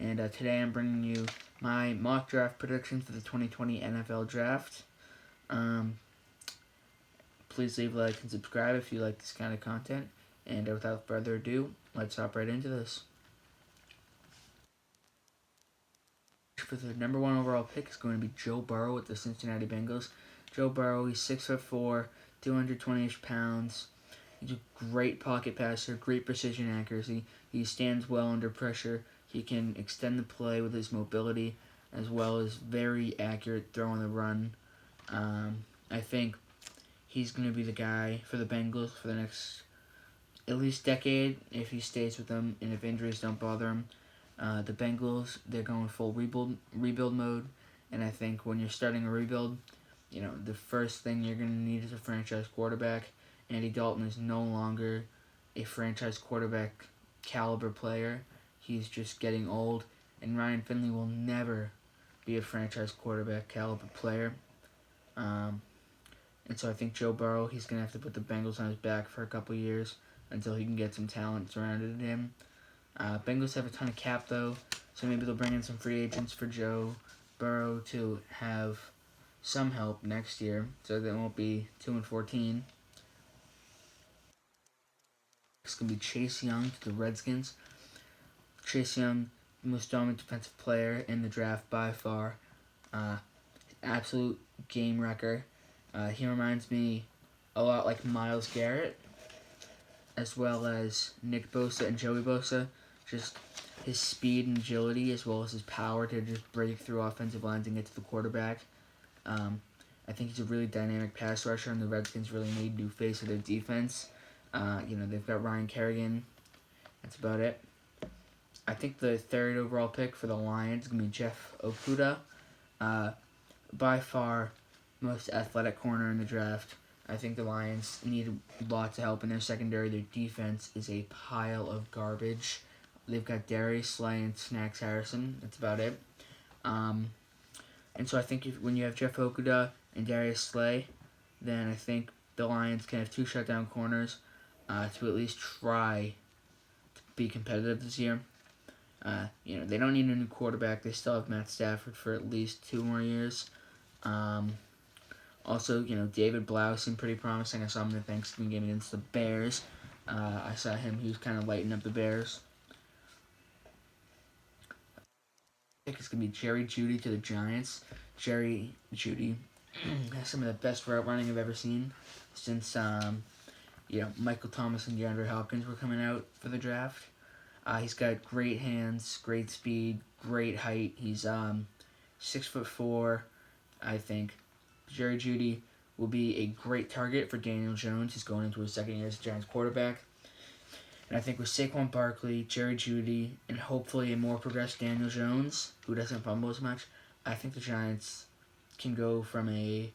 and today I'm bringing you my mock draft predictions for the 2020 NFL Draft. Please leave a like and subscribe if you like this kind of content, and without further ado, let's hop right into this. For the number one overall pick is going to be Joe Burrow with the Cincinnati Bengals. Joe Burrow, he's 6'4", 220-ish pounds. He's a great pocket passer, great precision accuracy. He stands well under pressure. He can extend the play with his mobility, as well as very accurate throw on the run. I think he's going to be the guy for the Bengals for the next at least decade if he stays with them and if injuries don't bother him. The Bengals, they're going full rebuild mode, and I think when you're starting a rebuild, the first thing you're going to need is a franchise quarterback. Andy Dalton is no longer a franchise quarterback caliber player. He's just getting old, and Ryan Finley will never be a franchise quarterback caliber player. And so I think Joe Burrow, he's going to have to put the Bengals on his back for a couple years until he can get some talent surrounded him. Bengals have a ton of cap, though, so maybe they'll bring in some free agents for Joe Burrow to have some help next year, so they won't be 2-14. It's going to be Chase Young to the Redskins. Chase Young, the most dominant defensive player in the draft by far. Absolute game wrecker. He reminds me a lot like Myles Garrett, as well as Nick Bosa and Joey Bosa. Just his speed and agility, as well as his power to just break through offensive lines and get to the quarterback. I think he's a really dynamic pass rusher, and the Redskins really need a new face of their defense. They've got Ryan Kerrigan. That's about it. I think the third overall pick for the Lions is going to be Jeff Okudah. By far, most athletic corner in the draft. I think the Lions need lots of help in their secondary. Their defense is a pile of garbage. They've got Darius Slay and Snacks Harrison. That's about it. And so I think when you have Jeff Okudah and Darius Slay, then I think the Lions can have two shutdown corners to at least try to be competitive this year. They don't need a new quarterback. They still have Matt Stafford for at least 2 more years. Also, David Blau seemed pretty promising. I saw him in the Thanksgiving game against the Bears. I saw him. He was kind of lighting up the Bears. I think it's going to be Jerry Jeudy to the Giants. Jerry Jeudy has some of the best route running I've ever seen since, Michael Thomas and DeAndre Hopkins were coming out for the draft. He's got great hands, great speed, great height. He's 6'4", I think. Jerry Jeudy will be a great target for Daniel Jones. He's going into his second year as a Giants quarterback. And I think with Saquon Barkley, Jerry Jeudy, and hopefully a more progressed Daniel Jones, who doesn't fumble as much, I think the Giants can go from a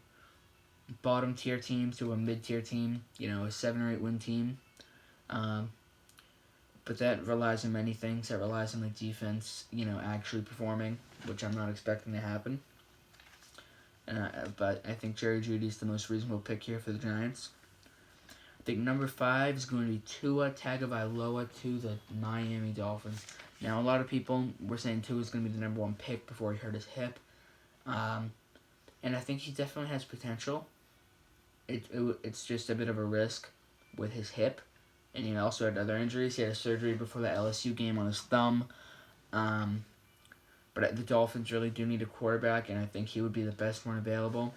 bottom-tier team to a mid-tier team, a 7 or 8 win team. But that relies on many things. That relies on the defense, actually performing, which I'm not expecting to happen. But I think Jerry Jeudy is the most reasonable pick here for the Giants. I think number 5 is going to be Tua Tagovailoa to the Miami Dolphins. Now, a lot of people were saying Tua is going to be the number 1 pick before he hurt his hip. And I think he definitely has potential. It's just a bit of a risk with his hip. And he also had other injuries. He had a surgery before the LSU game on his thumb. But the Dolphins really do need a quarterback, and I think he would be the best one available.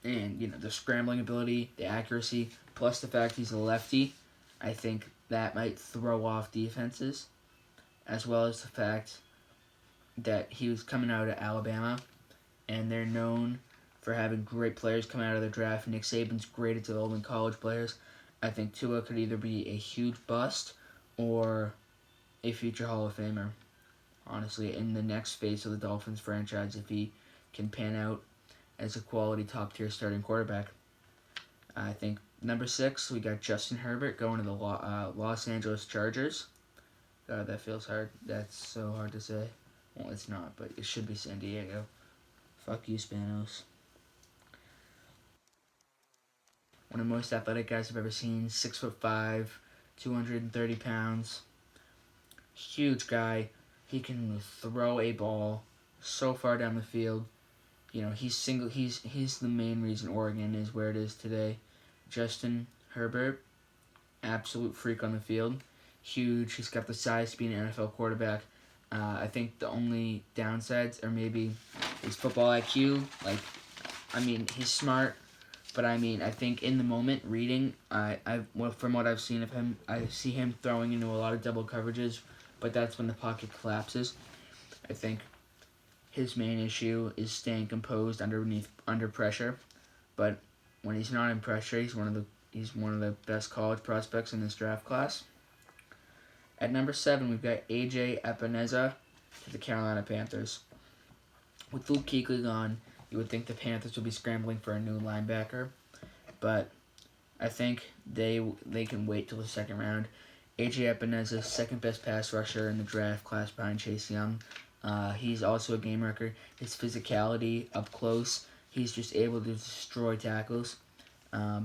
And, the scrambling ability, the accuracy, plus the fact he's a lefty, I think that might throw off defenses, as well as the fact that he was coming out of Alabama, and they're known for having great players come out of the draft. Nick Saban's great at developing college players. I think Tua could either be a huge bust or a future Hall of Famer, honestly, in the next phase of the Dolphins franchise if he can pan out as a quality top-tier starting quarterback. I think number 6, we got Justin Herbert going to the Los Angeles Chargers. God, that feels hard. That's so hard to say. Well, it's not, but it should be San Diego. Fuck you, Spanos. One of the most athletic guys I've ever seen. 6'5", 230 pounds. Huge guy. He can throw a ball so far down the field. He's the main reason Oregon is where it is today. Justin Herbert, absolute freak on the field. Huge. He's got the size to be an NFL quarterback. I think the only downsides are maybe his football IQ. He's smart, but I think in the moment, reading, from what I've seen of him, I see him throwing into a lot of double coverages, but that's when the pocket collapses. I think his main issue is staying composed under pressure, but when he's not in pressure, he's one of the best college prospects in this draft class. At number 7, we've got A.J. Epineza to the Carolina Panthers. With Luke Kuechly gone, you would think the Panthers would be scrambling for a new linebacker, but I think they can wait till the second round. A.J. Epineza, second best pass rusher in the draft class behind Chase Young. He's also a game wrecker. His physicality up close, he's just able to destroy tackles. I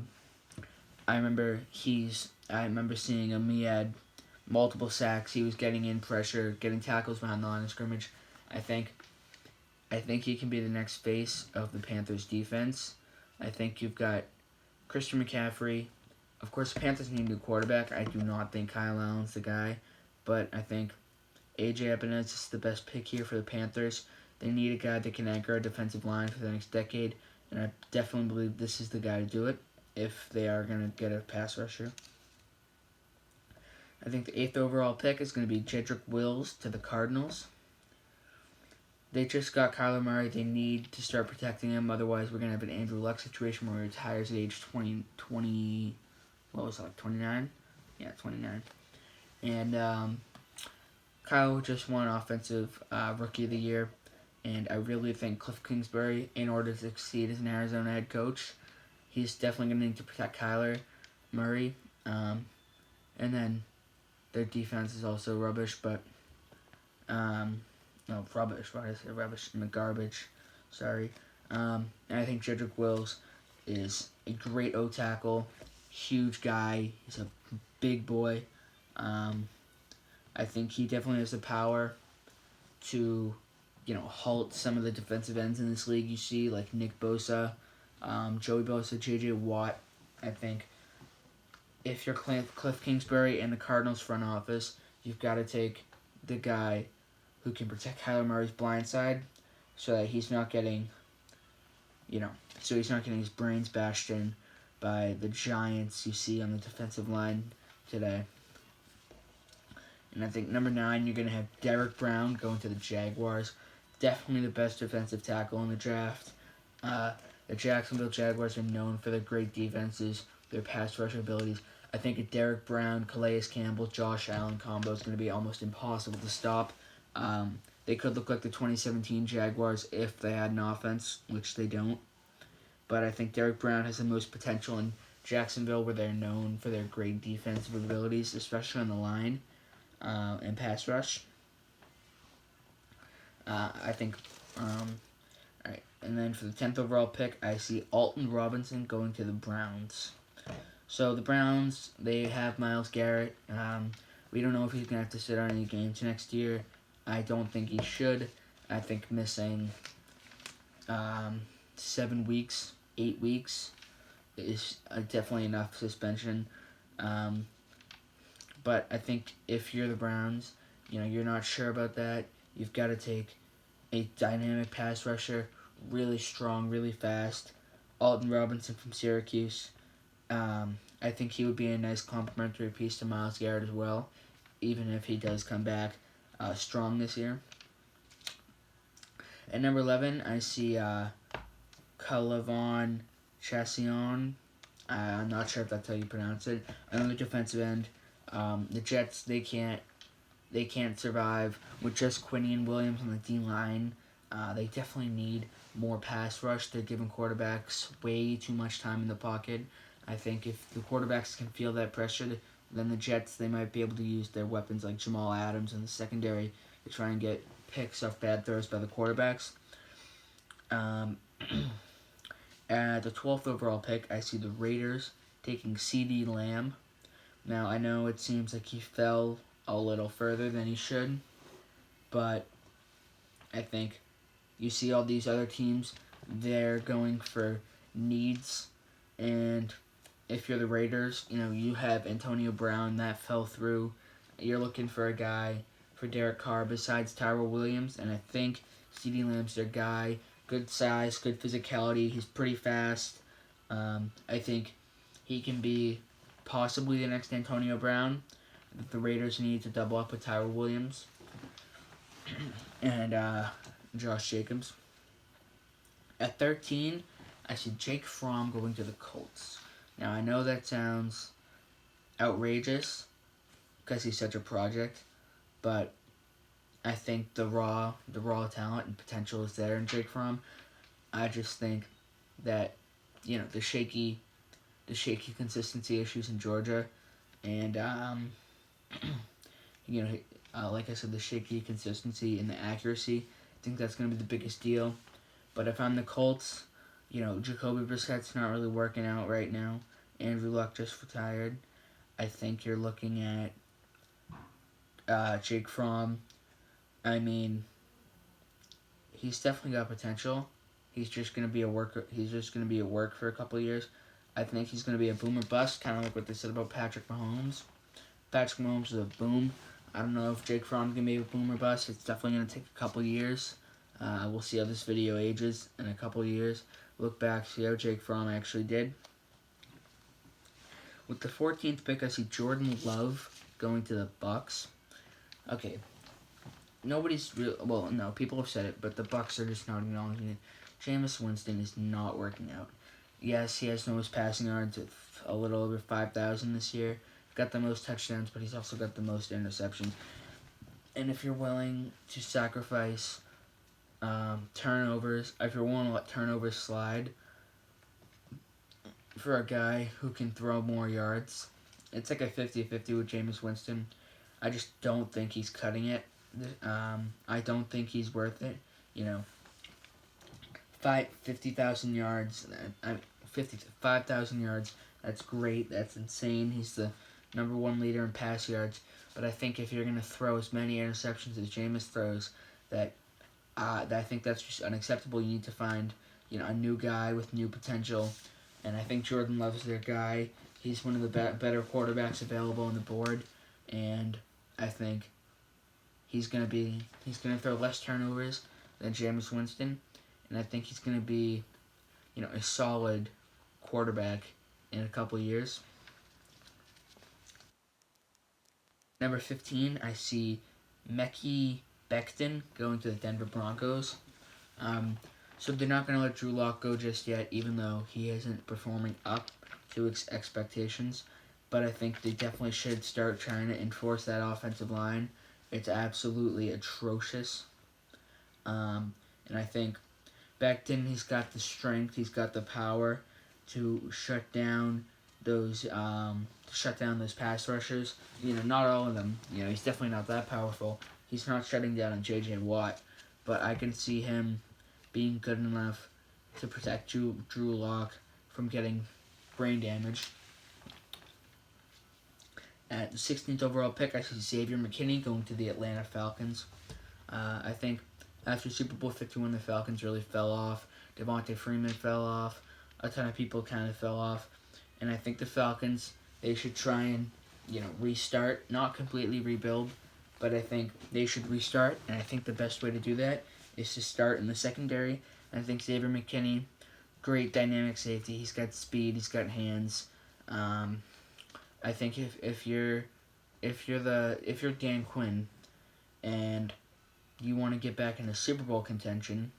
remember seeing him. He had multiple sacks. He was getting in pressure, getting tackles behind the line of scrimmage. I think he can be the next face of the Panthers defense. I think you've got Christian McCaffrey. Of course, the Panthers need a new quarterback. I do not think Kyle Allen's the guy, but I think A.J. Epineza is the best pick here for the Panthers. They need a guy that can anchor a defensive line for the next decade, and I definitely believe this is the guy to do it if they are going to get a pass rusher. I think the 8th overall pick is going to be Jedrick Wills to the Cardinals. They just got Kyler Murray. They need to start protecting him. Otherwise, we're going to have an Andrew Luck situation where he retires at age 20 what was it, like 29? Yeah, 29. And Kyle just won Offensive Rookie of the Year. And I really think Cliff Kingsbury, in order to succeed as an Arizona head coach, he's definitely going to need to protect Kyler Murray. And then their defense is also rubbish, but no, rubbish. Why did I say rubbish? In the garbage. Sorry. And I think Jedrick Wills is a great O-tackle. Huge guy. He's a big boy. I think he definitely has the power to, halt some of the defensive ends in this league you see, like Nick Bosa, Joey Bosa, J.J. Watt. I think if you're Cliff Kingsbury and the Cardinals front office, you've got to take the guy who can protect Kyler Murray's blind side so that he's not getting, his brains bashed in by the giants you see on the defensive line today. And I think number 9, you're going to have Derek Brown going to the Jaguars. Definitely the best defensive tackle in the draft. The Jacksonville Jaguars are known for their great defenses, their pass rush abilities. I think a Derek Brown, Calais Campbell, Josh Allen combo is going to be almost impossible to stop. They could look like the 2017 Jaguars if they had an offense, which they don't. But I think Derek Brown has the most potential in Jacksonville, where they're known for their great defensive abilities, especially on the line and pass rush. I think, alright, and then for the 10th overall pick, I see Alton Robinson going to the Browns. So the Browns, they have Myles Garrett. We don't know if he's going to have to sit on any games next year. I don't think he should. I think missing 7 weeks, 8 weeks is definitely enough suspension. But I think if you're the Browns, you're not sure about that. You've got to take a dynamic pass rusher, really strong, really fast. Alton Robinson from Syracuse. I think he would be a nice complementary piece to Myles Garrett as well, even if he does come back strong this year. At number 11, I see K'Lavon Chaisson. I'm not sure if that's how you pronounce it. Another defensive end. The Jets, they can't survive with just Quinnen Williams on the D-line. They definitely need more pass rush. They're giving quarterbacks way too much time in the pocket. I think if the quarterbacks can feel that pressure, then the Jets, they might be able to use their weapons like Jamal Adams in the secondary to try and get picks off bad throws by the quarterbacks. At the 12th overall pick, I see the Raiders taking CeeDee Lamb. Now, I know it seems like he fell a little further than he should, but I think you see all these other teams, they're going for needs, and if you're the Raiders, you have Antonio Brown that fell through. You're looking for a guy for Derek Carr besides Tyrell Williams, and I think CeeDee Lamb's their guy. Good size, good physicality. He's pretty fast. I think he can be possibly the next Antonio Brown. The Raiders need to double up with Tyrell Williams and Josh Jacobs. At 13, I see Jake Fromm going to the Colts. Now, I know that sounds outrageous because he's such a project, but I think the raw talent and potential is there in Jake Fromm. I just think that the shaky consistency issues in Georgia, and like I said, the shaky consistency and the accuracy. I think that's going to be the biggest deal. But if I'm the Colts, Jacoby Brissett's not really working out right now. Andrew Luck just retired. I think you're looking at Jake Fromm. I mean, he's definitely got potential. He's just gonna be a worker. He's just gonna be a work for a couple of years. I think he's gonna be a boomer bust, kind of like what they said about Patrick Mahomes. Patrick Mahomes is a boom. I don't know if Jake Fromm's gonna be a boomer bust. It's definitely gonna take a couple of years. We'll see how this video ages in a couple of years. Look back, see how Jake Fromm actually did. With the 14th pick, I see Jordan Love going to the Bucks. Okay, nobody's real. Well, no, people have said it, but the Bucks are just not acknowledging it. Jameis Winston is not working out. Yes, he has the most passing yards, a little over 5,000 this year. Got the most touchdowns, but he's also got the most interceptions. And if you're willing to sacrifice turnovers, if you're willing to let turnovers slide for a guy who can throw more yards, it's like a 50-50 with Jameis Winston. I just don't think he's cutting it. I don't think he's worth it. 50,000 yards, 5,000 yards, that's great. That's insane. He's the number one leader in pass yards. But I think if you're going to throw as many interceptions as Jameis throws, I think that's just unacceptable. You need to find, a new guy with new potential. And I think Jordan Love's their guy. He's one of the better quarterbacks available on the board. And I think he's going to throw less turnovers than Jameis Winston. And I think he's going to be, a solid quarterback in a couple of years. Number 15, I see Mekhi Becton going to the Denver Broncos. So they're not going to let Drew Lock go just yet, even though he isn't performing up to expectations. But I think they definitely should start trying to enforce that offensive line. It's absolutely atrocious. And I think Becton, he's got the strength, he's got the power to shut down those pass rushers. Not all of them. He's definitely not that powerful. He's not shutting down a J.J. Watt, but I can see him being good enough to protect Drew Lock from getting brain damage. At the 16th overall pick, I see Xavier McKinney going to the Atlanta Falcons. I think after Super Bowl 51, the Falcons really fell off. Devontae Freeman fell off. A ton of people kind of fell off. And I think the Falcons, they should try and, restart. Not completely rebuild, but I think they should restart. And I think the best way to do that is to start in the secondary. And I think Xavier McKinney, great dynamic safety. He's got speed. He's got hands. I think if you're Dan Quinn and you want to get back into Super Bowl contention,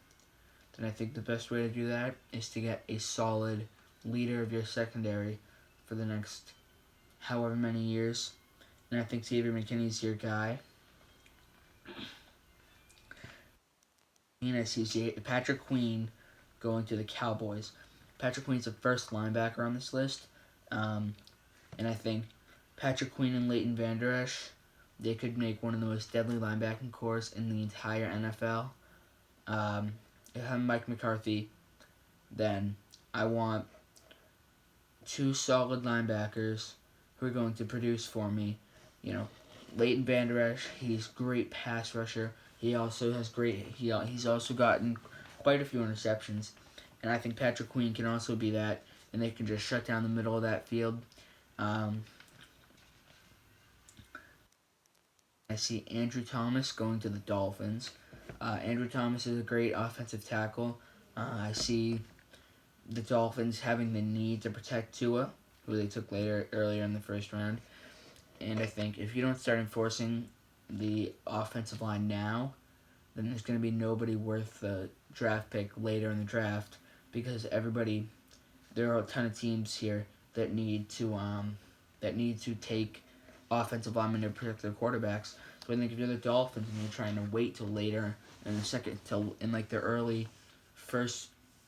then I think the best way to do that is to get a solid leader of your secondary for the next however many years. And I think Xavier McKinney's your guy. And I see Patrick Queen going to the Cowboys. Patrick Queen's the first linebacker on this list. And I think Patrick Queen and Leighton Vander Esch, they could make one of the most deadly linebacking cores in the entire NFL. If I'm Mike McCarthy, then I want two solid linebackers who are going to produce for me. Leighton Vander Esch, he's a great pass rusher. He also has great. He's also gotten quite a few interceptions, and I think Patrick Queen can also be that, and they can just shut down the middle of that field. Um, I see Andrew Thomas going to the Dolphins. Andrew Thomas is a great offensive tackle. I see the Dolphins having the need to protect Tua, who they took earlier in the first round. And I think if you don't start enforcing the offensive line now, then there's going to be nobody worth the draft pick later in the draft because there are a ton of teams here that need to take offensive linemen to protect their quarterbacks. So I think if you're the Dolphins and you're trying to wait till later in the second, till in like the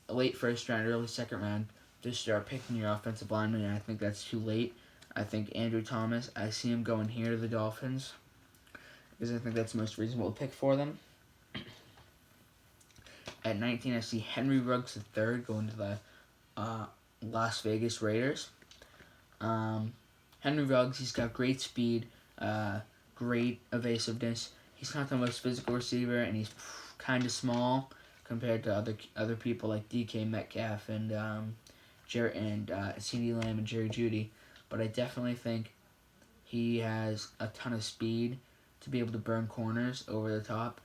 late first round, early second round, to start picking your offensive lineman, and I think that's too late. I think Andrew Thomas, I see him going here to the Dolphins because I think that's the most reasonable pick for them. At 19, I see Henry Ruggs III going to the Las Vegas Raiders. Henry Ruggs, he's got great speed, great evasiveness. He's not the most physical receiver, and he's kind of small compared to other people like DK Metcalf and CeeDee Lamb and Jerry Jeudy. But I definitely think he has a ton of speed to be able to burn corners over the top.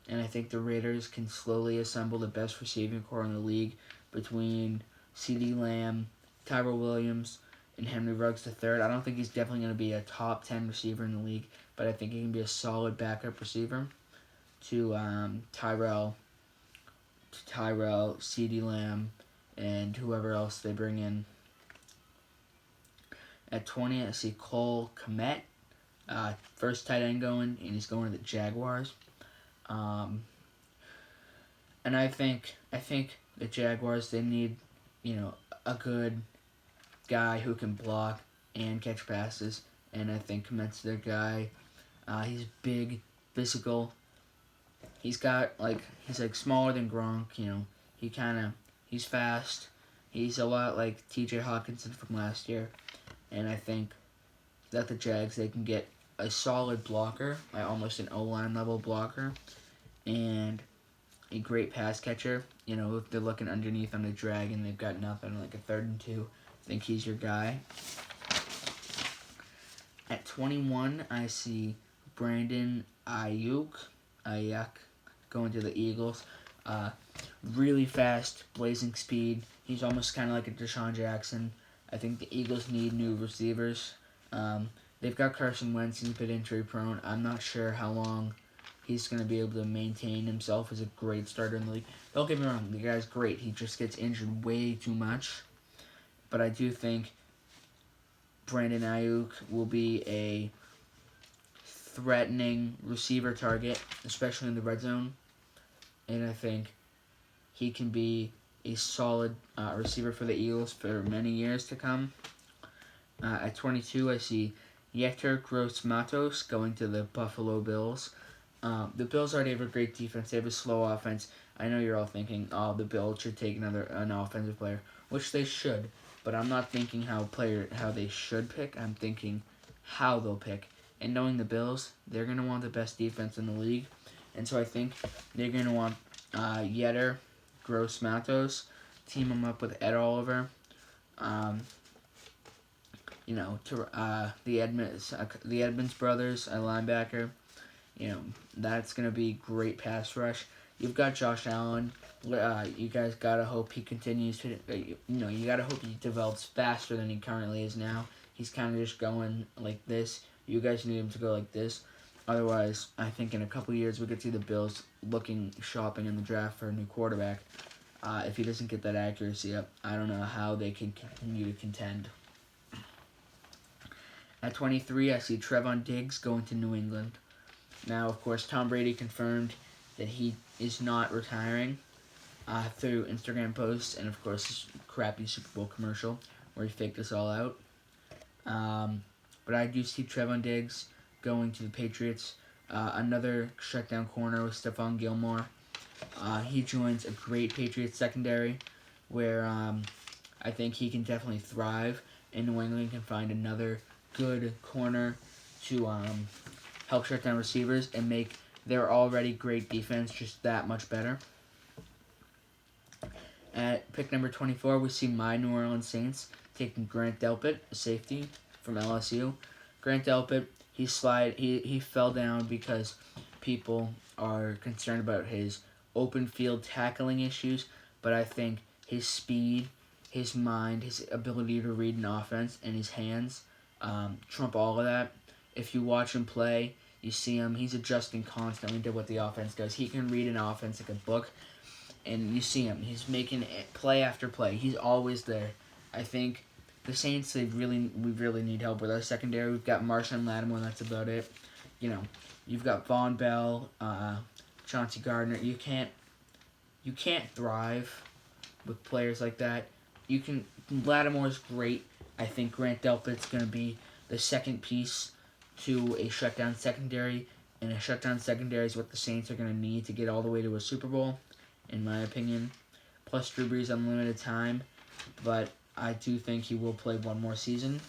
And I think the Raiders can slowly assemble the best receiving core in the league between CeeDee Lamb, Tyrell Williams, and Henry Ruggs III. I don't think he's definitely going to be a top 10 receiver in the league, but I think he can be a solid backup receiver to Tyrell, CeeDee Lamb, and whoever else they bring in. At 20, I see Cole Kmet, first tight end going, and he's going to the Jaguars. And I think the Jaguars, they need, a good guy who can block and catch passes, and I think Kmet's their guy. He's big, physical. He's smaller than Gronk. He's fast. He's a lot like T.J. Hawkinson from last year, and I think that the Jags, they can get a solid blocker, like almost an O-line level blocker, and a great pass catcher. If they're looking underneath on the drag and they've got nothing, like a 3rd and 2, I think he's your guy. At 21, I see Brandon Ayuk going to the Eagles. Really fast, blazing speed. He's almost kind of like a Deshaun Jackson. I think the Eagles need new receivers. They've got Carson Wentz, he's a bit injury prone. I'm not sure how long he's going to be able to maintain himself as a great starter in the league. Don't get me wrong, the guy's great. He just gets injured way too much. But I do think Brandon Ayuk will be a threatening receiver target, especially in the red zone. And I think he can be a solid receiver for the Eagles for many years to come. At 22, I see Yetur Gross-Matos going to the Buffalo Bills. The Bills already have a great defense. They have a slow offense. I know you're all thinking, the Bills should take an offensive player, which they should. But I'm not thinking how they should pick. I'm thinking how they'll pick. And knowing the Bills, they're going to want the best defense in the league. And so I think they're going to want Yetur Gross-Matos, team him up with Ed Oliver. The Edmonds brothers, a linebacker. That's going to be great pass rush. You've got Josh Allen. You guys got to hope he continues to, you got to hope he develops faster than he currently is now. He's kind of just going like this. You guys need him to go like this. Otherwise, I think in a couple years we could see the Bills shopping in the draft for a new quarterback. If he doesn't get that accuracy up, I don't know how they can continue to contend. At 23, I see Trevon Diggs going to New England. Now, of course, Tom Brady confirmed that he is not retiring through Instagram posts and, of course, his crappy Super Bowl commercial where he faked us all out. But I do see Trevon Diggs going to the Patriots. Another shutdown corner with Stephon Gilmore. He joins a great Patriots secondary where I think he can definitely thrive, and New England can find another good corner to help shut down receivers and make They're already great defense, just that much better. At pick number 24, we see my New Orleans Saints taking Grant Delpit, a safety from LSU. Grant Delpit, he fell down because people are concerned about his open field tackling issues, but I think his speed, his mind, his ability to read an offense, and his hands trump all of that. If you watch him play, you see him, he's adjusting constantly to what the offense does. He can read an offense like a book, and you see him. He's making play after play. He's always there. I think the Saints, we really need help with our secondary. We've got Marshawn Lattimore. That's about it. You've got Von Bell, Chauncey Gardner. You can't thrive with players like that. Lattimore's great. I think Grant Delpit's going to be the second piece to a shutdown secondary, and a shutdown secondary is what the Saints are going to need to get all the way to a Super Bowl, in my opinion. Plus Drew Brees unlimited time, but I do think he will play one more season.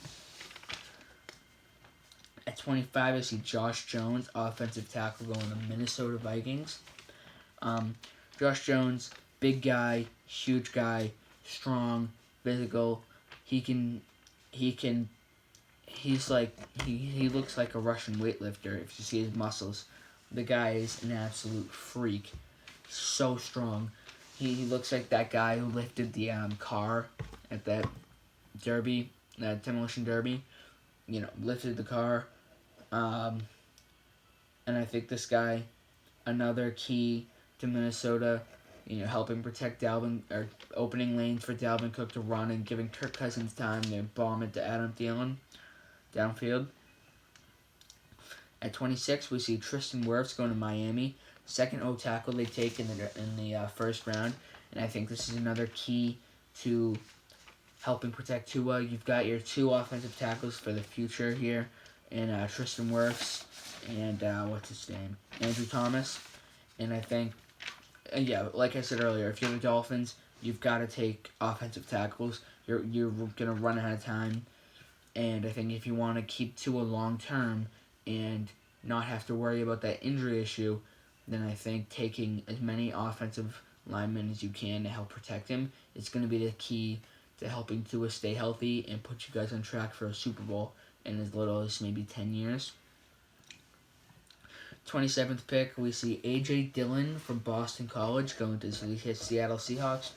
At 25, I see Josh Jones, offensive tackle, going to Minnesota Vikings. Josh Jones, big guy, huge guy, strong, physical. He looks like a Russian weightlifter if you see his muscles. The guy is an absolute freak. He's so strong. He looks like that guy who lifted the car at that derby, that demolition derby. Lifted the car. And I think this guy, another key to Minnesota, helping protect Dalvin, or opening lanes for Dalvin Cook to run and giving Kirk Cousins time to bomb it to Adam Thielen downfield. At 26, we see Tristan Wirfs going to Miami. Second O tackle they take in the first round, and I think this is another key to helping protect Tua. You've got your two offensive tackles for the future here, and Tristan Wirfs and Andrew Thomas. And I think, like I said earlier, if you're the Dolphins, you've got to take offensive tackles. You're gonna run out of time, and I think if you want to keep Tua long term and not have to worry about that injury issue, then I think taking as many offensive linemen as you can to help protect him is going to be the key to helping Tua stay healthy and put you guys on track for a Super Bowl in as little as maybe 10 years. 27th pick, we see A.J. Dillon from Boston College going to the Seattle Seahawks.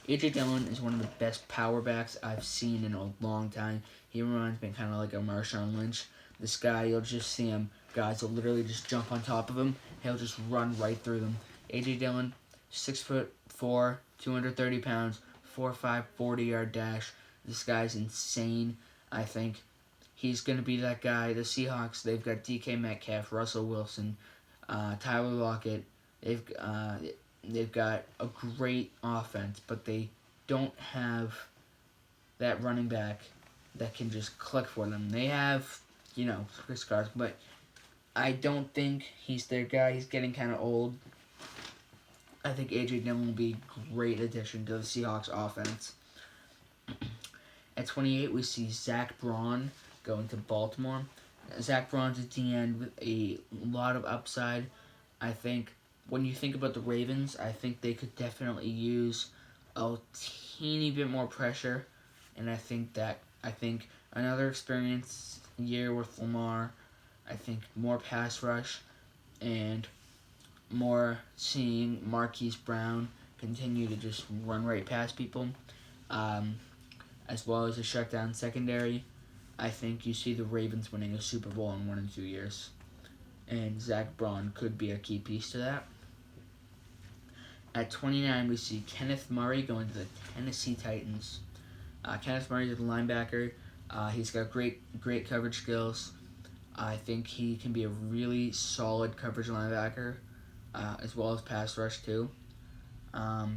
A.J. Dillon is one of the best power backs I've seen in a long time. He reminds me kind of like a Marshawn Lynch. This guy, you'll just see him. Guys will literally just jump on top of him. He'll just run right through them. A.J. Dillon, 6'4", 230 pounds, 4.5 40-yard dash. This guy's insane. I think he's going to be that guy. The Seahawks, they've got DK Metcalf, Russell Wilson, Tyler Lockett. They've got a great offense, but they don't have that running back that can just click for them. They have, Chris Carson, but I don't think he's their guy. He's getting kind of old. I think A.J. Dillon will be a great addition to the Seahawks offense. At 28, we see Zach Braun going to Baltimore. Zach Braun's a DN with a lot of upside. I think when you think about the Ravens, I think they could definitely use a teeny bit more pressure. And I think another experienced year with Lamar, I think more pass rush, and more seeing Marquise Brown continue to just run right past people, as well as a shutdown secondary. I think you see the Ravens winning a Super Bowl in 1 and 2 years. And Zach Braun could be a key piece to that. At 29, we see Kenneth Murray going to the Tennessee Titans. Kenneth Murray is a linebacker. He's got great coverage skills. I think he can be a really solid coverage linebacker, as well as pass rush too. I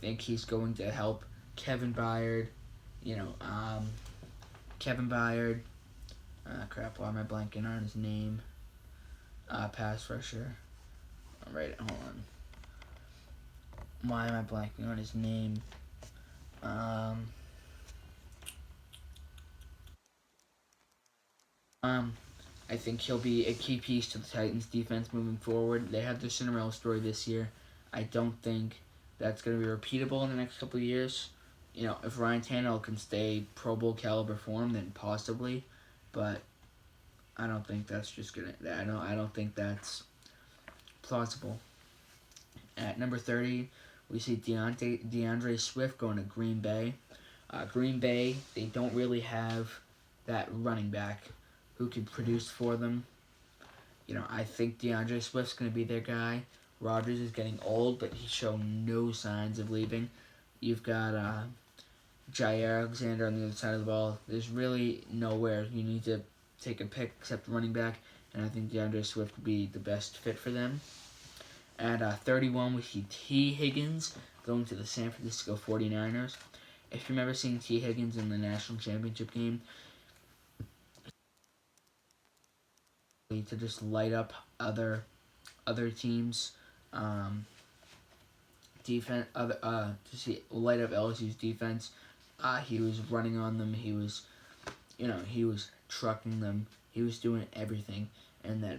think he's going to help Kevin Byard. Kevin Byard. Why am I blanking on his name? Pass rusher. Hold on. Why am I blanking on his name? I think he'll be a key piece to the Titans' defense moving forward. They had their Cinderella story this year. I don't think that's going to be repeatable in the next couple of years. If Ryan Tannehill can stay Pro Bowl caliber form, then possibly, but I don't think that's just gonna. I don't think that's plausible. At number 30, we see D'Andre Swift going to Green Bay. Green Bay, they don't really have that running back who can produce for them. I think D'Andre Swift's going to be their guy. Rodgers is getting old, but he's shown no signs of leaving. You've got Jair Alexander on the other side of the ball. There's really nowhere you need to take a pick except running back, and I think D'Andre Swift would be the best fit for them. At 31, we see T. Higgins going to the San Francisco 49ers. If you remember seeing T. Higgins in the national championship game, to just light up other teams' defense, to see light up LSU's defense. He was running on them. He was trucking them. He was doing everything.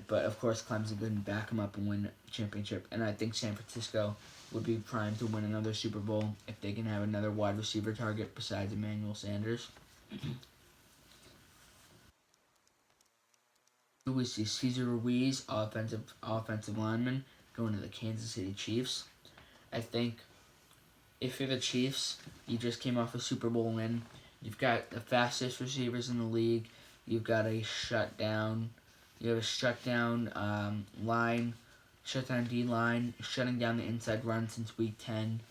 But of course, Clemson couldn't back him up and win a championship. And I think San Francisco would be primed to win another Super Bowl if they can have another wide receiver target besides Emmanuel Sanders. We see Cesar Ruiz, offensive lineman, going to the Kansas City Chiefs. I think if you're the Chiefs, you just came off a Super Bowl win. You've got the fastest receivers in the league. You've got a shutdown. You have a shutdown line, shutdown D line, shutting down the inside run since Week 10.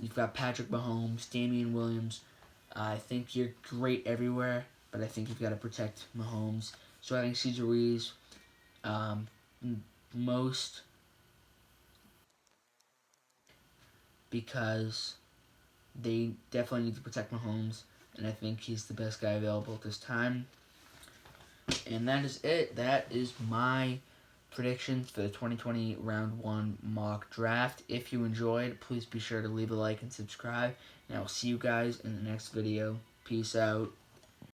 You've got Patrick Mahomes, Damian Williams. I think you're great everywhere, but I think you've got to protect Mahomes. So I think Cesar Ruiz, most because they definitely need to protect Mahomes, and I think he's the best guy available at this time. And that is it. That is my predictions for the 2020 Round 1 mock draft. If you enjoyed, please be sure to leave a like and subscribe. And I will see you guys in the next video. Peace out.